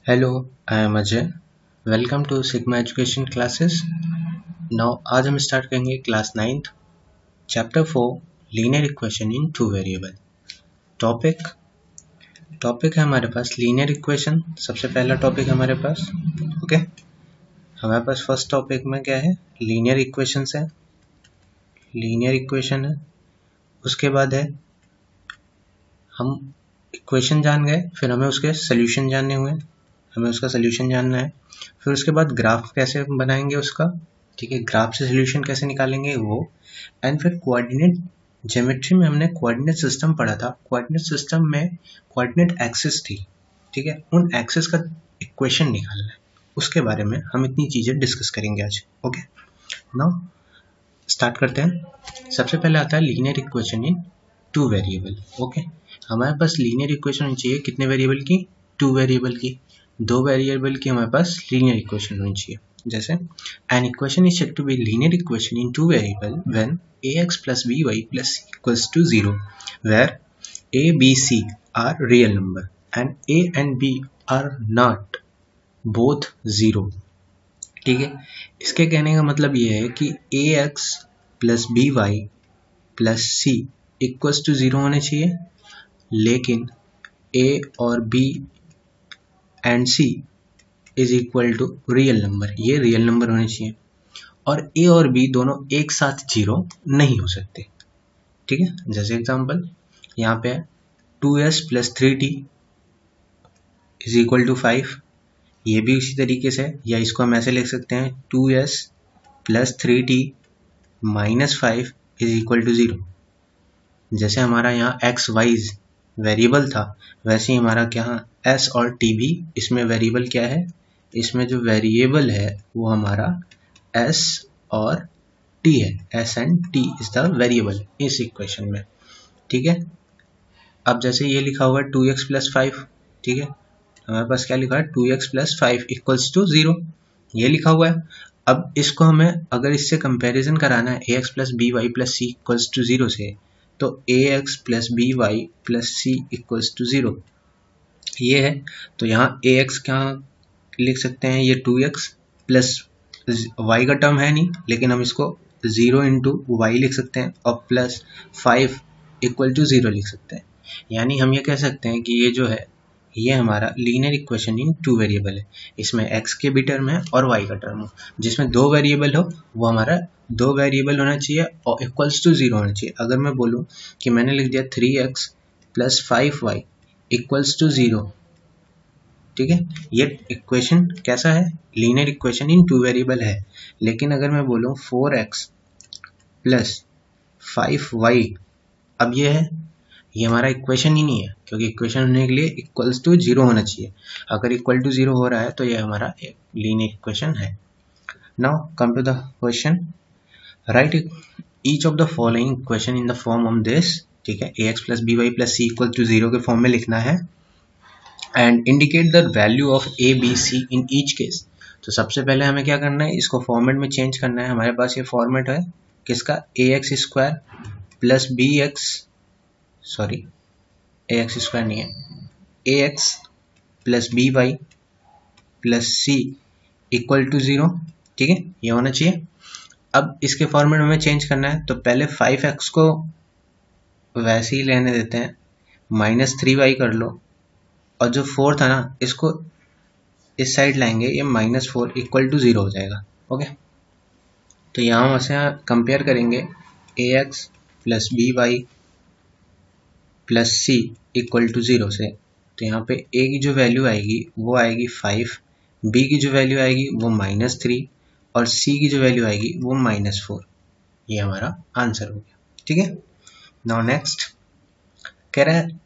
Hello, I am Ajay. Welcome to Sigma Education Classes. Now आज हम start करेंगे class 9th chapter 4 linear equation in two variable. Topic है हमारे पास linear equation. सबसे पहला टॉपिक है हमारे पास। ओके, हमारे पास फर्स्ट टॉपिक में क्या है, लीनियर इक्वेशंस है। लीनियर इक्वेशन है, उसके बाद है हम इक्वेशन जान गए, फिर हमें उसके सोल्यूशन जानने हुए, हमें उसका सोल्यूशन जानना है। फिर उसके बाद ग्राफ कैसे बनाएंगे उसका, ठीक है, ग्राफ से सोल्यूशन कैसे निकालेंगे वो। एंड फिर कोऑर्डिनेट ज्योमेट्री में हमने कोऑर्डिनेट सिस्टम पढ़ा था। कोऑर्डिनेट सिस्टम में कोऑर्डिनेट एक्सिस थी, ठीक है, उन एक्सिस का इक्वेशन निकालना है, उसके बारे में हम इतनी चीजें डिस्कस करेंगे आज। ओके, नाउ स्टार्ट करते हैं। सबसे पहले आता है linear equation in two variable. Okay, हमारे पास लीनियर इक्वेशन होनी चाहिए कितने वेरिएबल की, टू वेरिएबल की। दो वेरिएबल की हमारे पास लीनियर इक्वेशन होनी चाहिए। जैसे an equation is said to be linear equation in two variable when ax plus by plus c equals to 0 where a b c are real number and a and b are not both 0। ठीक है, इसके कहने का मतलब ये है कि ax plus by plus c equals to 0 होने चाहिए, लेकिन a और b and c is equal to real number, ये रियल नंबर होने चाहिए। और a और b दोनों एक साथ 0 नहीं हो सकते। ठीक है, जैसे एग्जांपल यहाँ पे 2s plus 3t is equal to 5, ये भी इसी तरीके से, या इसको हम ऐसे लिख सकते हैं 2s plus 3t minus 5 is equal to 0। जैसे हमारा यहाँ एक्स वाइज वेरिएबल था, वैसे ही हमारा क्या s और t भी इसमें वेरिएबल क्या है, इसमें जो वेरिएबल है वो हमारा s और t है। s and t is the variable इस इक्वेशन में। ठीक है, अब जैसे ये लिखा हुआ है 2x प्लस 5, ठीक है, हमारे पास क्या लिखा है 2x प्लस 5 इक्वल्स टू 0, ये लिखा हुआ है। अब इसको हमें अगर इससे कंपैरिजन कराना है ax plus B Y plus C equals to 0 से, तो ax plus B Y plus C equals to 0 ये है। तो यहाँ ax क्या लिख सकते हैं, ये 2x प्लस y का टर्म है नहीं, लेकिन हम इसको 0 इंटू वाई लिख सकते हैं, और प्लस 5 इक्वल टू 0 लिख सकते हैं। यानी हम ये कह सकते हैं कि ये जो है ये हमारा linear equation in two variable है। इसमें x के भी टर्म है और y का टर्म हो, जिसमें दो वेरिएबल हो वो हमारा दो वेरिएबल होना चाहिए और इक्वल्स टू 0 होना चाहिए। अगर मैं बोलूँ कि मैंने लिख दिया 3x plus 5y equals to 0, ठीक है, ये इक्वेशन कैसा है, linear equation in two variable है। लेकिन अगर मैं बोलूँ 4x प्लस 5y, अब ये है, ये हमारा इक्वेशन ही नहीं है, क्योंकि इक्वेशन होने के लिए इक्वल्स टू 0 होना चाहिए। अगर इक्वल टू 0 हो रहा है तो ये हमारा लीनियर इक्वेशन है। Now come to the question, write each of the following equation in the form of this, ठीक है, ax plus B Y plus C equal to 0 के फॉर्म में लिखना है, and indicate the value of a b c in each case. तो सबसे पहले हमें क्या करना है, इसको फॉर्मेट में चेंज करना है। हमारे पास ये फॉर्मेट है किसका, A X square plus B X, sorry A X square नहीं है, A X plus B Y plus C equal to 0, ठीक है, ये होना चाहिए। अब इसके फॉर्मेट में चेंज करना है, तो पहले 5x को वैसे ही लेने देते हैं, माइनस 3y कर लो, और जो 4 था ना इसको इस साइड लाएंगे, ये माइनस 4 इक्वल टू 0 हो जाएगा। ओके, तो यहाँ से कंपेयर करेंगे ax plus B Y plus C equal to 0 से, तो यहाँ पे a की जो वैल्यू आएगी वो आएगी 5, b की जो वैल्यू आएगी वो माइनस 3, और c की जो वैल्यू आएगी वो माइनस 4। ये हमारा आंसर हो गया। ठीक है, नाउ नेक्स्ट कह रहा है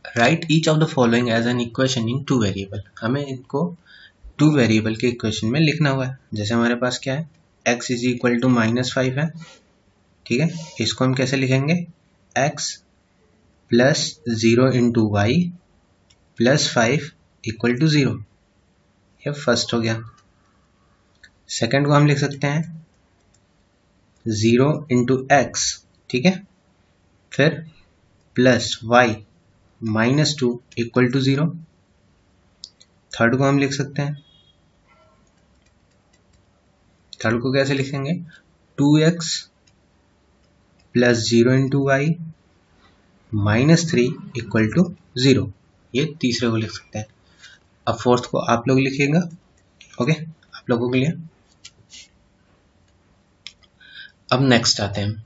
write each of the following as an equation in two variable. हमें इनको टू वेरिएबल के इक्वेशन में लिखना हुआ है। जैसे हमारे पास क्या है, x is equal to minus 5 है, ठीक है, इसको हम कैसे लिखेंगे, x plus 0 into y plus 5 equal to 0, ये फर्स्ट हो गया। सेकेंड को हम लिख सकते हैं 0 इंटू एक्स, ठीक है, फिर plus y -2 equal to 0। Third को हम लिख सकते हैं, थर्ड को कैसे लिखेंगे, 2x plus 0 into y -3 equal to 0। ये तीसरे को लिख सकते हैं। अब फोर्थ को आप लोग लिखिएगा। ओके, आप लोगों के लिए। अब नेक्स्ट आते हैं,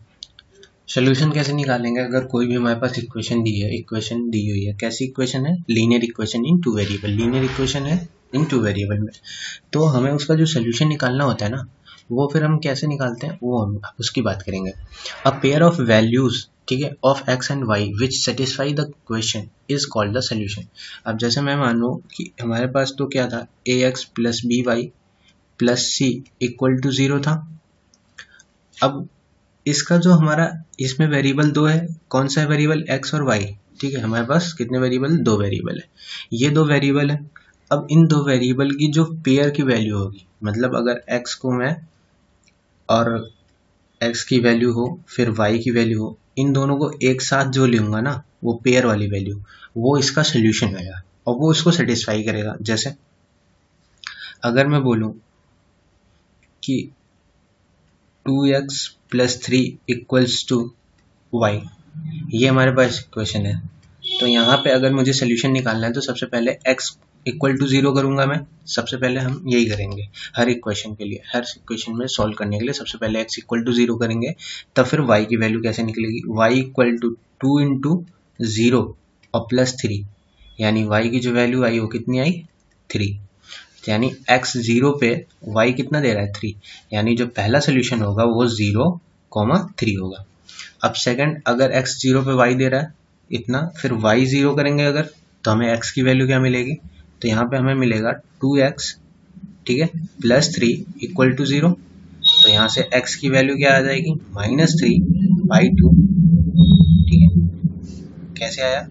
सोल्यूशन कैसे निकालेंगे अगर कोई भी हमारे पास इक्वेशन दी है, इक्वेशन दी हुई है। कैसी इक्वेशन है, linear equation in two variable, linear equation है इन टू वेरिएबल में। तो हमें उसका जो सोल्यूशन निकालना होता है ना, वो फिर हम कैसे निकालते हैं वो हम उसकी बात करेंगे। अ पेयर ऑफ वैल्यूज, ठीक है, of x and y which satisfy the question is called the solution. अब जैसे मैं मानो कि हमारे पास तो क्या था, A X plus B Y plus C equal to 0 था। अब इसका जो हमारा इसमें वेरिएबल दो है, कौन सा है वेरिएबल, एक्स और वाई, ठीक है। हमारे पास कितने वेरिएबल, दो वेरिएबल है, ये दो वेरिएबल है। अब इन दो वेरिएबल की जो पेयर की वैल्यू होगी, मतलब अगर एक्स को मैं और x की वैल्यू हो फिर y की वैल्यू हो, इन दोनों को एक साथ जो लूंगा ना, वो पेयर वाली वैल्यू, वो इसका सोल्यूशन होगा और वो इसको सेटिस्फाई करेगा। जैसे अगर मैं बोलूं कि 2x plus 3 equals to y, ये हमारे पास इक्वेशन है। तो यहाँ पे अगर मुझे सोल्यूशन निकालना है तो सबसे पहले x इक्वल टू 0 करूंगा मैं। सबसे पहले हम यही करेंगे हर इक्वेशन के लिए, हर इक्वेशन में सॉल्व करने के लिए सबसे पहले x इक्वल टू 0 करेंगे। तब फिर y की वैल्यू कैसे निकलेगी, y इक्वल टू 2 इंटू 0 और प्लस 3, यानी y की जो वैल्यू आई वो कितनी आई, 3। यानी x 0 पे y कितना दे रहा है, 3। यानी जो पहला सोल्यूशन होगा वो 0,3 होगा। अब सेकंड, अगर x 0 पे y दे रहा है इतना, फिर y 0 करेंगे अगर, तो हमें x की वैल्यू क्या मिलेगी, तो यहाँ पे हमें मिलेगा 2x, ठीक है, प्लस 3 इक्वल टू 0। तो यहाँ से x की वैल्यू क्या आ जाएगी, -3/2, ठीक है। कैसे आया,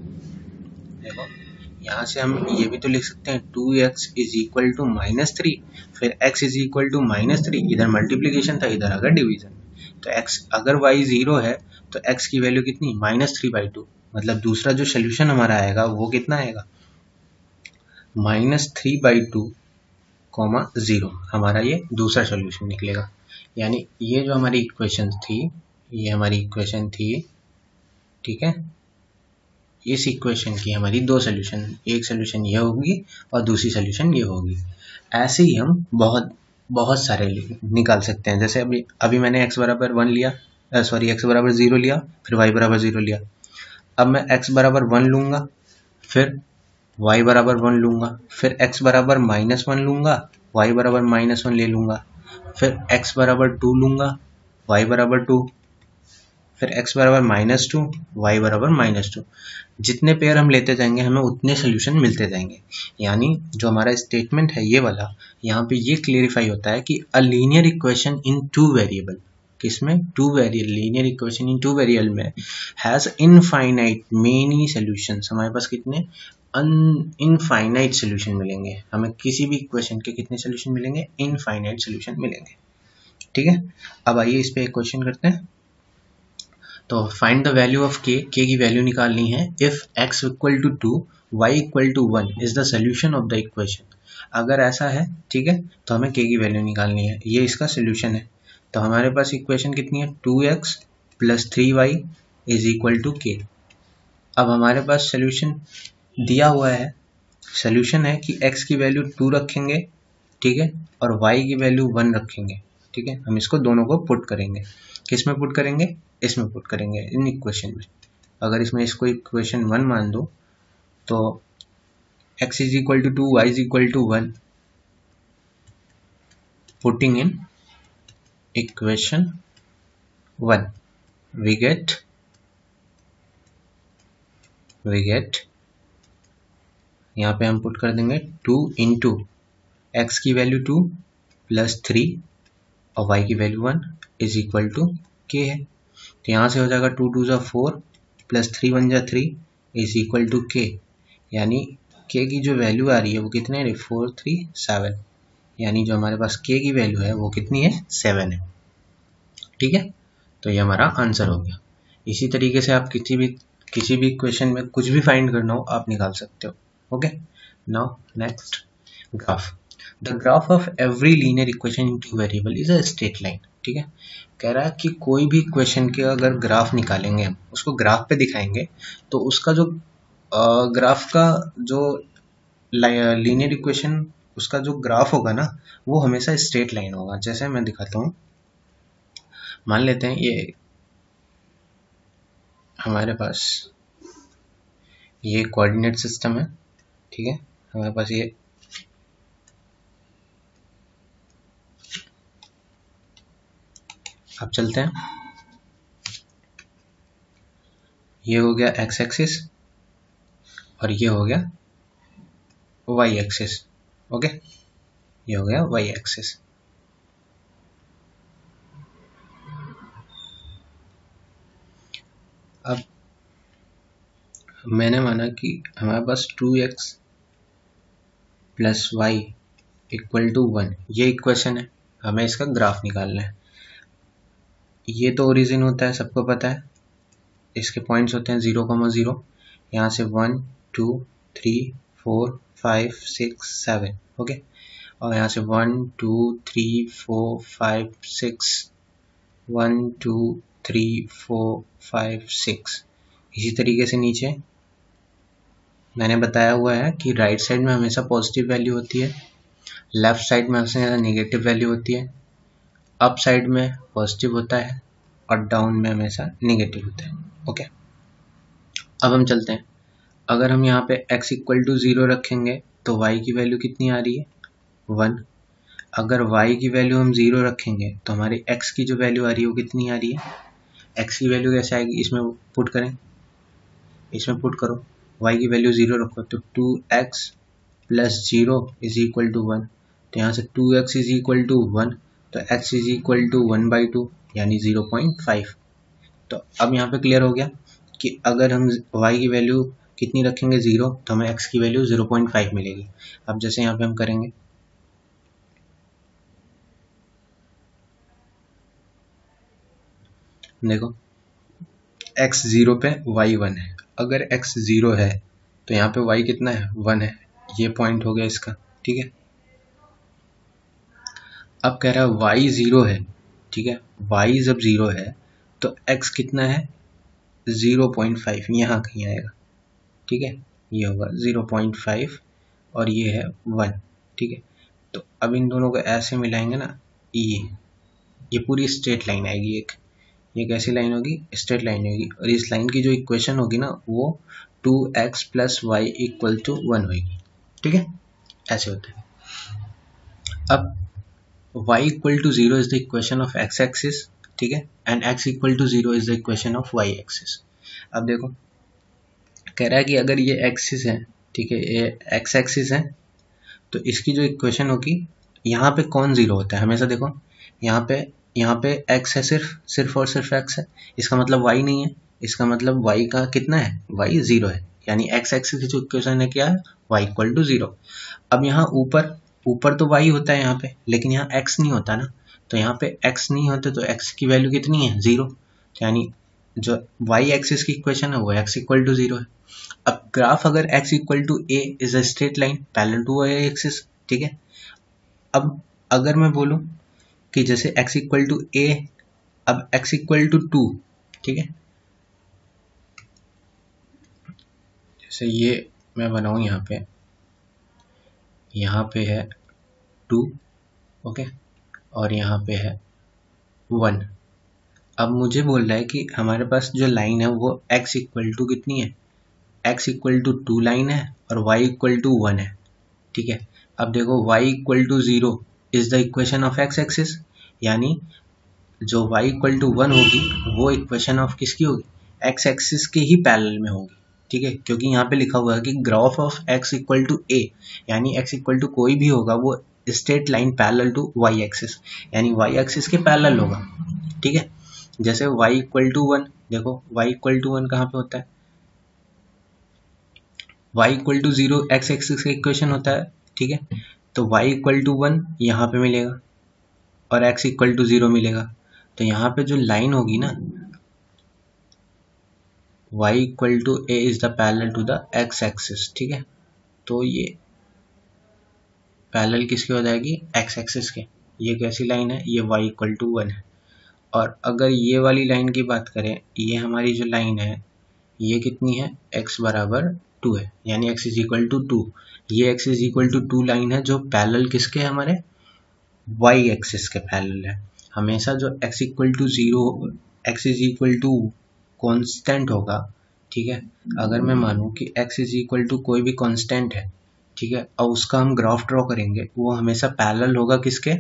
देखो यहाँ से हम ये भी तो लिख सकते हैं 2x इज इक्वल टू -3, फिर x इज इक्वल टू -3, इधर मल्टीप्लीकेशन था, इधर अगर डिवीजन। तो x अगर y 0 है तो x की वैल्यू कितनी, -3/2, मतलब दूसरा जो सोल्यूशन हमारा आएगा वो कितना आएगा, -3/2, 0, हमारा ये दूसरा सोल्यूशन निकलेगा। यानी ये जो हमारी इक्वेशन थी, ये हमारी इक्वेशन थी, ठीक है। इस इक्वेशन की हमारी दो सोल्यूशन, एक सोल्यूशन ये होगी और दूसरी सोल्यूशन ये होगी। ऐसे ही हम बहुत सारे निकाल सकते हैं। जैसे अभी मैंने x बराबर 1 लिया, x बराबर 0 लिया, फिर y बराबर 0 लिया। अब मैं x बराबर 1 लूंगा, फिर y बराबर 1 लूंगा, फिर x बराबर -1 लूंगा, y बराबर -1 ले लूंगा, फिर x बराबर 2 लूंगा, y बराबर 2, फिर x बराबर -2, y बराबर -2। जितने पेयर हम लेते जाएंगे हमें उतने सोल्यूशन मिलते जाएंगे। यानी जो हमारा स्टेटमेंट है ये वाला, यहाँ पे ये क्लियरिफाई होता है कि a linear equation in two variable, किसमें, two variable, linear equation in two variable में हैज इनफाइनाइट मेनी सॉल्यूशंस। हमारे पास कितने इनफाइनाइट सोल्यूशन मिलेंगे, हमें किसी भी इक्वेशन के कितने सोल्यूशन मिलेंगे, इनफाइनाइट सोल्यूशन मिलेंगे, ठीक है। अब आइए इस पे एक क्वेश्चन करते हैं। तो find the value of k, k की वैल्यू निकालनी है। If x equal to 2, y equal to 1 is the solution of the equation. अगर ऐसा है, ठीक है, तो हमें k की वैल्यू निकालनी है, ये इसका सोल्यूशन है। तो हमारे पास इक्वेशन कितनी है, 2x plus 3y is equal to k। अब हमारे पास सोल्यूशन दिया हुआ है, सोल्यूशन है कि x की वैल्यू 2 रखेंगे, ठीक है, और y की वैल्यू 1 रखेंगे, ठीक है। हम इसको दोनों को पुट करेंगे, किस में पुट करेंगे, इसमें पुट करेंगे, इन इक्वेशन में। अगर इसमें इसको इक्वेशन 1 मान दो तो x is equal to 2, y is equal to 1, putting in equation 1 we get यहाँ पे हम पुट कर देंगे 2 इंटू एक्स की वैल्यू 2 प्लस 3 और y की value 1 is equal to k है। तो यहाँ से हो जाएगा 2 2 4 plus 3 1 3 is equal to k। यानी k की जो वैल्यू आ रही है वो कितने है, 4 3 7। यानी जो हमारे पास k की वैल्यू है वो कितनी है, 7 है, ठीक है। तो ये हमारा आंसर हो गया। इसी तरीके से आप किसी भी इक्वेशन में कुछ भी फाइंड करना हो आप निकाल सकते हो। Okay, now next, graph. The graph of every linear equation in two variable is a straight line. ठीक है, कह रहा है कि कोई भी इक्वेशन के अगर ग्राफ निकालेंगे, हम उसको ग्राफ पे दिखाएंगे, तो उसका जो ग्राफ का जो लीनियर इक्वेशन उसका जो ग्राफ होगा ना, वो हमेशा स्ट्रेट लाइन होगा। जैसे मैं दिखाता हूँ, मान लेते हैं ये हमारे पास ये कोऑर्डिनेट सिस्टम है। ठीक है, हमारे पास ये अब चलते हैं, ये हो गया एक्स एक्सिस और ये हो गया वाई एक्सिस। ओके, ये हो गया वाई एक्सिस। अब मैंने माना कि हमारे पास 2x plus y equal to 1 ये इक्वेशन है, हमें इसका ग्राफ निकालना है। ये तो ओरिजिन होता है, सबको पता है, इसके पॉइंट्स होते हैं 0,0, यहाँ से 1 2 3 4 5 6 7। ओके, और यहाँ से 1 2 3 4 5 6 1 2 3 4 5 6। इसी तरीके से नीचे मैंने बताया हुआ है कि राइट साइड में हमेशा पॉजिटिव वैल्यू होती है, लेफ्ट साइड में हमेशा नेगेटिव वैल्यू होती है, अप साइड में पॉजिटिव होता है और डाउन में हमेशा नेगेटिव होता है। ओके, अब हम चलते हैं, अगर हम यहाँ पे x इक्वल टू 0 रखेंगे तो y की वैल्यू कितनी आ रही है 1। अगर y की वैल्यू हम 0 रखेंगे तो हमारी x की जो वैल्यू आ रही है वो कितनी आ रही है। x की वैल्यू कैसे आएगी, इसमें पुट करें, इसमें पुट करो, y की वैल्यू 0 रखो तो 2x plus 0 is equal to 1। तो यहाँ से 2x इज इक्वल टू 1, तो x इज इक्वल टू 1/2 यानी 0.5। तो अब यहाँ पे क्लियर हो गया कि अगर हम y की वैल्यू कितनी रखेंगे 0 तो हमें x की वैल्यू 0.5 मिलेगी। अब जैसे यहाँ पे हम करेंगे, देखो x 0 पे y 1 है, अगर x 0 है तो यहाँ पे y कितना है 1 है, ये पॉइंट हो गया इसका। ठीक है, अब कह रहा है y 0 है। ठीक है, y जब 0 है तो x कितना है 0.5, यहाँ कहीं आएगा। ठीक है, ये होगा 0.5 और ये है 1। ठीक है, तो अब इन दोनों को ऐसे मिलाएंगे ना, ये पूरी स्ट्रेट लाइन आएगी एक। ये कैसी लाइन होगी, स्ट्रेट लाइन होगी, और इस लाइन की जो इक्वेशन होगी ना वो 2x plus y equal to 1 होगी। ठीक है, ऐसे होता है। अब y equal to 0 is the equation of x axis. ठीक है, and x equal to 0 is the equation of y axis. अब देखो कह रहा है कि अगर ये एक्सिस है, ठीक है, ये x एक्सिस है, तो इसकी जो इक्वेशन होगी, यहाँ पे कौन 0 होता है हमेशा, देखो यहाँ पे x है, सिर्फ और सिर्फ x है, इसका मतलब y नहीं है, इसका मतलब y का कितना है, y 0 है, यानी x एक्सिस की जो इक्वेशन है क्या है, y इक्वल टू 0। अब यहाँ ऊपर तो y होता है यहाँ पे, लेकिन यहाँ x नहीं होता ना, तो यहाँ पे x नहीं होता तो x की वैल्यू कितनी है 0, यानी जो y एक्सिस की इक्वेशन है वो x इक्वल टू 0 है। अब ग्राफ अगर x equal to a is a straight line parallel to y axis. ठीक है, अब अगर मैं बोलूं कि जैसे x इक्वल टू a, अब x इक्वल टू 2, ठीक है, जैसे ये मैं बनाऊं यहाँ पे है 2, ओके, और यहाँ पे है 1। अब मुझे बोल रहा है कि हमारे पास जो लाइन है वो x इक्वल टू कितनी है, x इक्वल टू 2 लाइन है और y इक्वल टू 1 है। ठीक है, अब देखो y equal to 0 is the equation of x axis, यानी जो y इक्वल टू 1 होगी वो इक्वेशन ऑफ किसकी होगी, x एक्सिस के ही पैरेलल में होगी। ठीक है, क्योंकि यहाँ पे लिखा हुआ है कि graph of x equal to a, यानी x इक्वल टू कोई भी होगा वो straight line parallel to y axis, यानी y एक्सिस के पैरेलल होगा। ठीक है, जैसे y इक्वल टू 1, देखो y इक्वल टू 1 कहाँ पे होता है, y equal to 0 x axis का इक्वेशन होता है। ठीक है, तो y इक्वल टू 1 यहाँ पे मिलेगा और x इक्वल टू 0 मिलेगा, तो यहाँ पे जो लाइन होगी ना y equal to a is the parallel to the x axis, ठीक है। तो ये पैरेलल किसके हो जाएगी, x एक्सिस के। ये कैसी लाइन है, ये y इक्वल टू 1 है। और अगर ये वाली लाइन की बात करें, ये हमारी जो लाइन है ये कितनी है, x बराबर 2 है, यानी x इज इक्वल टू 2। ये x is equal to 2 line है जो पैरेलल किसके, हमारे y एक्सिस के पैरेलल है। हमेशा जो x equal to 0, x is equal to constant होगा, ठीक है। अगर मैं मानूं कि x इज इक्वल टू कोई भी कॉन्स्टेंट है, ठीक है, और उसका हम ग्राफ ड्रॉ करेंगे, वो हमेशा पैरेलल होगा किसके,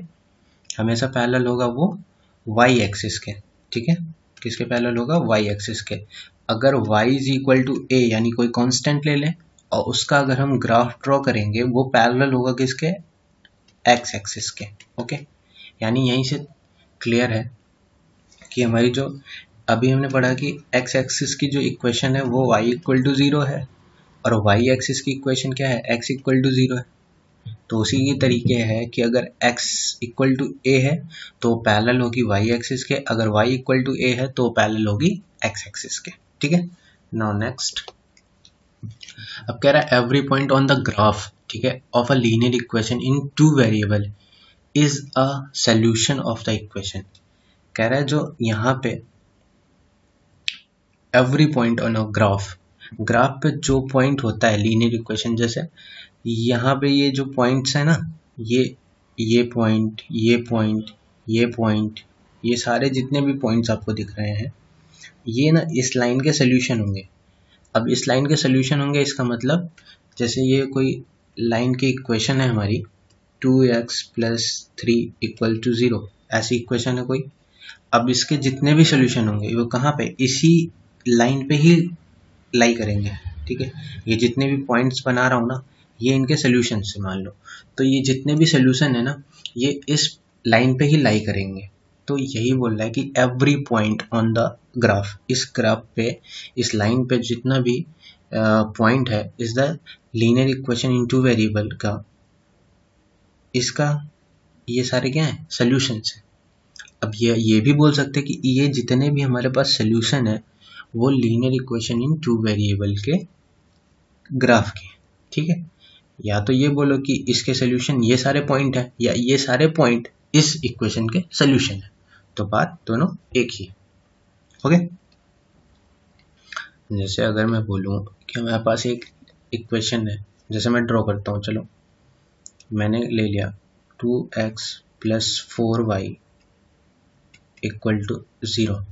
हमेशा पैरेलल होगा वो y एक्सिस के, ठीक है। किसके पैरेलल होगा, y एक्सिस के। अगर y is equal to a यानी कोई कांस्टेंट ले लें और उसका अगर हम ग्राफ ड्रॉ करेंगे, वो पैरेलल होगा किसके, x एक्सिस के, ओके। यानी यहीं से क्लियर है कि हमारी जो अभी हमने पढ़ा कि x एक्सिस की जो इक्वेशन है वो y इक्वल टू 0 है, और y एक्सिस की इक्वेशन क्या है, x इक्वल टू 0 है। तो उसी की तरीके है कि अगर x इक्वल टू a है तो पैरेलल होगी y एक्सिस के, अगर y इक्वल टू a है तो पैरेलल होगी x एक्सिस के, ठीक है। नाउ नेक्स्ट, अब कह रहा है every point on the graph, ठीक है, of a linear equation in 2 variable is a solution of the equation. कह रहा है जो यहाँ पे every point on a graph, graph पे जो पॉइंट होता है लीनियर इक्वेशन, जैसे यहाँ पे ये जो पॉइंट्स है ना, ये पॉइंट, ये पॉइंट, ये पॉइंट, ये सारे जितने भी पॉइंट्स आपको दिख रहे हैं, ये ना इस लाइन के सोल्यूशन होंगे। अब इस लाइन के सोल्यूशन होंगे, इसका मतलब जैसे ये कोई लाइन की इक्वेशन है हमारी 2x प्लस 3 इक्वल टू 0, ऐसी इक्वेशन है कोई। अब इसके जितने भी सोल्यूशन होंगे वो कहाँ पे, इसी लाइन पे ही लाई करेंगे, ठीक है। ये जितने भी पॉइंट्स बना रहा हूँ ना, ये इनके सोल्यूशन से मान लो, तो ये जितने भी सोल्यूशन है ना, ये इस लाइन पे ही लाई करेंगे। तो यही बोल रहा है कि every point on the graph, इस ग्राफ पे, इस लाइन पे जितना भी पॉइंट है, is the linear equation in 2 variable का, इसका ये सारे क्या है, सोल्यूशंस है। अब ये भी बोल सकते हैं कि ये जितने भी हमारे पास सोल्यूशन है वो लीनियर इक्वेशन इन 2 वेरिएबल के ग्राफ के, ठीक है। या तो ये बोलो कि इसके सोल्यूशन ये सारे पॉइंट है, या ये सारे पॉइंट इस इक्वेशन के सोल्यूशन है, तो बात दोनों एक ही है, ओके। जैसे अगर मैं बोलूँ कि हमारे पास एक इक्वेशन है, जैसे मैं ड्रॉ करता हूँ, चलो मैंने ले लिया 2x plus 4y equal to 0।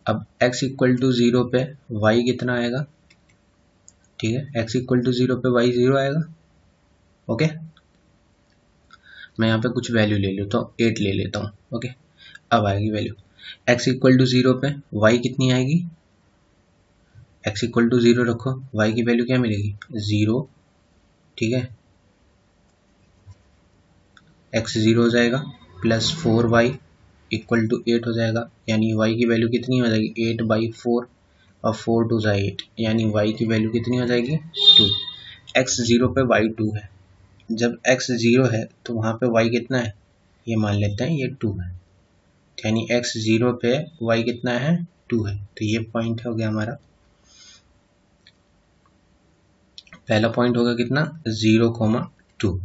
अब x इक्वल टू 0 पे y कितना आएगा, ठीक है, x इक्वल टू 0 पे y 0 आएगा, ओके। मैं यहाँ पे कुछ वैल्यू ले लेता हूँ, 8 ले लेता हूँ, ओके। अब आएगी वैल्यू x इक्वल टू 0 पे y कितनी आएगी, x इक्वल टू 0 रखो, y की वैल्यू क्या मिलेगी, 0, ठीक है। x 0 हो जाएगा, प्लस 4y इक्वल टू 8 हो जाएगा, यानी y की वैल्यू कितनी हो जाएगी, 8/4, और 4 2 8, यानी y की वैल्यू कितनी हो जाएगी, 2। x 0 पे y 2 है, जब x 0 है तो वहाँ पे y कितना है, ये मान लेते हैं ये 2 है, यानी x 0 पे y कितना है, 2 है। तो ये पॉइंट हो गया हमारा, पहला पॉइंट होगा कितना, 0,2।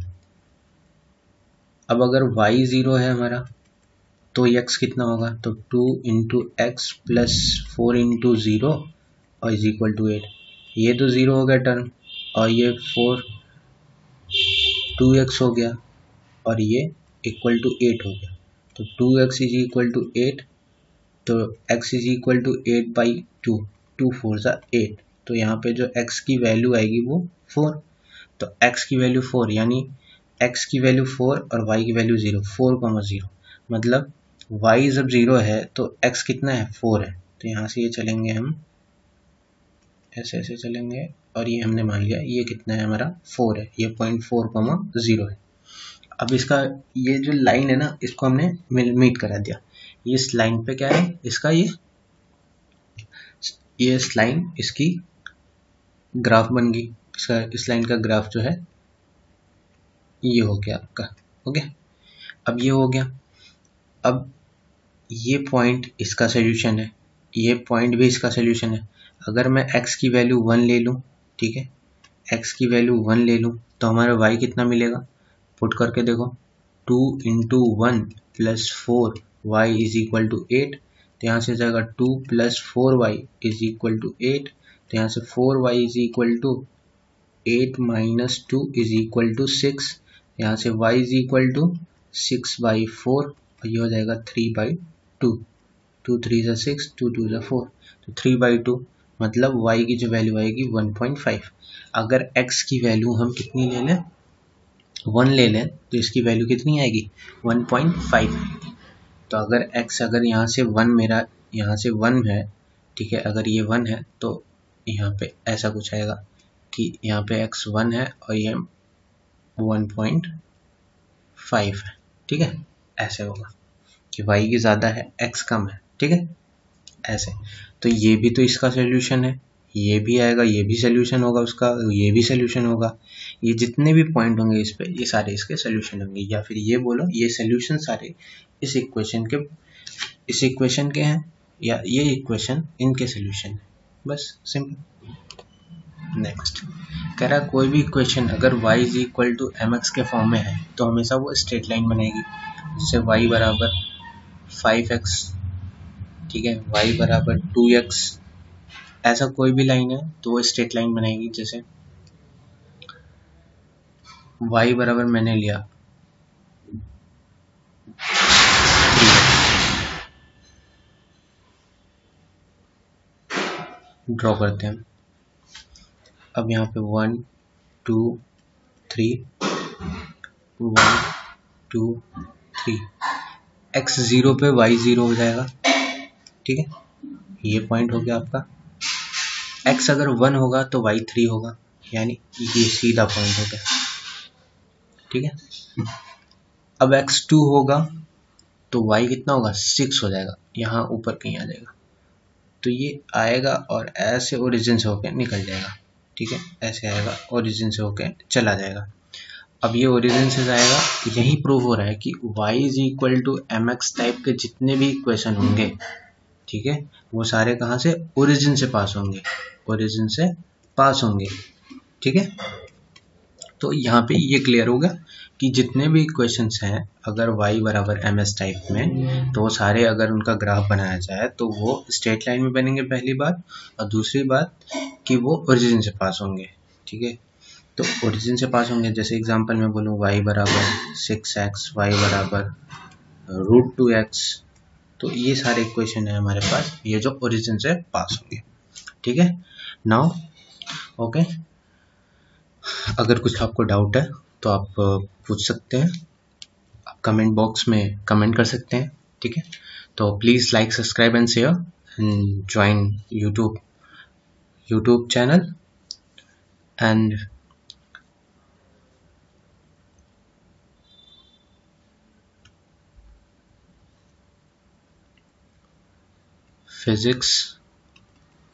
अब अगर y 0 है हमारा तो x कितना होगा, तो 2 इंटू एक्स प्लस 4 इंटू 0 और इज इक्वल टू 8। ये तो 0 हो गया टर्म, और ये 4 2x हो गया, और ये इक्वल टू 8 हो गया। तो 2x इज इक्वल टू 8, तो x इज इक्वल टू 8/2, 2 4 सा 8। तो यहाँ पे जो x की वैल्यू आएगी वो 4, तो x की वैल्यू 4, यानी x की वैल्यू 4 और y की वैल्यू 0, 4,0, मतलब y जब 0 है तो x कितना है, 4 है। तो यहाँ से ये चलेंगे हम ऐसे ऐसे चलेंगे, और ये हमने मान लिया ये कितना है हमारा, 4 है, ये 0.4,0 है। अब इसका ये जो लाइन है ना, इसको हमने मीट करा दिया, ये इस लाइन पे क्या है इसका, ये इस लाइन इसकी ग्राफ बन गई, इसका इस लाइन का ग्राफ जो है ये हो गया आपका, ओके। अब ये हो गया, अब ये पॉइंट इसका सोल्यूशन है, ये पॉइंट भी इसका सोल्यूशन है। अगर मैं x की वैल्यू 1 ले लूँ, ठीक है, x की वैल्यू 1 ले लूँ तो हमारा y कितना मिलेगा, पुट करके देखो, 2 into 1 plus 4 y is equal to 8, तो यहाँ से जाएगा 2 plus 4y is equal to 8, तो यहाँ से 4y is equal to 8 minus 2 is equal to 6, यहाँ से y इज इक्वल टू 6/4 और ये हो जाएगा 3/2, 2 3 से 6, 2 2 से 4, तो 3/2 मतलब y की जो वैल्यू आएगी 1.5। अगर x की वैल्यू हम कितनी ले लें, 1 ले लें, तो इसकी वैल्यू कितनी आएगी, 1.5। तो अगर x अगर यहाँ से 1 मेरा यहाँ से 1 है, ठीक है, अगर ये 1 है तो यहाँ पे ऐसा कुछ आएगा कि यहाँ पे x 1 है और ये 1.5 है, ठीक है, ऐसे होगा कि y की ज़्यादा है x कम है, ठीक है, ऐसे। तो ये भी तो इसका सोल्यूशन है, ये भी आएगा, ये भी सोल्यूशन होगा उसका, ये भी सोल्यूशन होगा, ये जितने भी पॉइंट होंगे इस पे ये सारे इसके सोल्यूशन होंगे, या फिर ये बोलो ये सोल्यूशन सारे इस इक्वेशन के हैं, या ये इक्वेशन इनके सोल्यूशन है, बस सिंपल। नेक्स्ट कह रहा कोई भी इक्वेशन अगर y is equal to mx के फॉर्म में है तो हमेशा वो स्ट्रेट लाइन बनेगी, जिससे y बराबर 5x, ठीक है, y बराबर 2x, ऐसा कोई भी लाइन है तो वो स्ट्रेट लाइन बनाएगी। जैसे y बराबर मैंने लिया 3x, ड्रॉ करते हैं। अब यहाँ पे 1 2 3, 1 2 3, x 0 पे y 0 हो जाएगा, ठीक है, ये पॉइंट हो गया आपका। x अगर 1 होगा तो y 3 होगा, यानी ये सीधा पॉइंट हो गया, ठीक है। अब x 2 होगा तो y कितना होगा, 6 हो जाएगा, यहाँ ऊपर कहीं आ जाएगा, तो ये आएगा और ऐसे ओरिजिन से होकर निकल जाएगा, ठीक है, ऐसे आएगा ओरिजिन से होकर चला जाएगा। अब ये ओरिजिन से जाएगा, यही प्रूव हो रहा है कि y is equal to m x type के जितने भी इक्वेशन होंगे, ठीक है, वो सारे कहाँ से, ओरिजिन से पास होंगे, ओरिजिन से पास होंगे, ठीक है। तो यहाँ पे ये क्लियर होगा कि जितने भी इक्वेशंस हैं अगर y बराबर एम एस टाइप में, तो वो सारे अगर उनका ग्राफ बनाया जाए तो वो स्ट्रेट लाइन में बनेंगे, पहली बात, और दूसरी बात कि वो ओरिजिन से पास होंगे, ठीक है। तो ओरिजिन से पास होंगे, जैसे एग्जांपल में बोलूँ y बराबर 6x, y बराबर √2x, तो ये सारे इक्वेशन है हमारे पास, ये जो ओरिजिन से पास होंगे, ठीक है। नाउ ओके, अगर कुछ आपको डाउट है तो आप पूछ सकते हैं, आप कमेंट बॉक्स में कमेंट कर सकते हैं, ठीक है। तो please like, subscribe and share and join YouTube channel and physics